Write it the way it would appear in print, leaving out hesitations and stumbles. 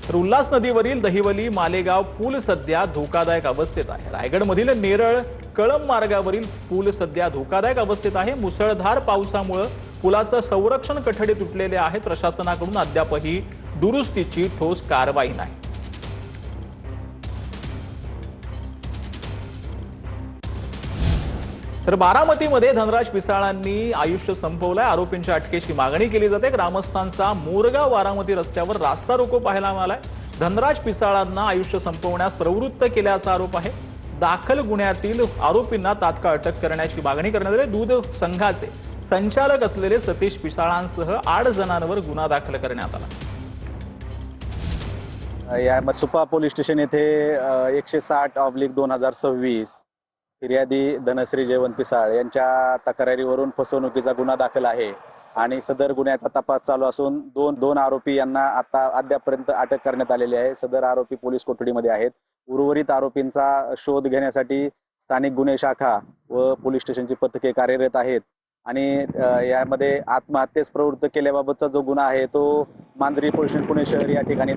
तर उल्हास नदीवरील दहिवली मालेगाव पूल सध्या धोकादायक अवस्थेत आहे। रायगडमधील नेरळ कळंब मार्गावरील पूल सध्या धोकादायक अवस्थेत आहे। मुसळधार पावसामुळे पुलाचं संरक्षण कठडे तुटलेले आहेत। प्रशासनाकडून अद्यापही दुरुस्तीची ठोस कारवाई नाही। तर बारामतीमध्ये धनराज पिसाळांनी आयुष्य संपवलंय। आरोपींच्या अटकेची मागणी केली जाते। ग्रामस्थांचा मोरगाव बारामती रस्त्यावर रास्ता रोको पाहायला मिळालाय। धनराज पिसाळांना आयुष्य संपवण्यास प्रवृत्त केल्याचा आरोप आहे। दाखल गुन्ह्यातील आरोपींना तात्काळ अटक करण्याची मागणी करण्यात आली। दूध संघाचे संचालक असलेले सतीश पिसाळांसह 8 जणांवर गुन्हा दाखल करण्यात आला। या सुपा पोलीस स्टेशन येथे 160/2026 फिर्यादी धनश्री जयवंत पिसाळ यांच्या तक्रारीवरून फसवणुकीचा गुन्हा दाखल आहे आणि सदर गुन्ह्याचा तपास चालू असून दोन आरोपी यांना आता अद्यापपर्यंत अटक करण्यात आलेली आहे। सदर आरोपी पोलीस कोठडीमध्ये आहेत। उर्वरित आरोपींचा शोध घेण्यासाठी स्थानिक गुन्हे शाखा व पोलीस स्टेशनची पथके कार्यरत आहेत आणि यामध्ये आत्महत्येस प्रवृत्त केल्याबाबतचा जो गुन्हा आहे तो मांजरी पोलीस स्टेशन पुणे शहर या ठिकाणी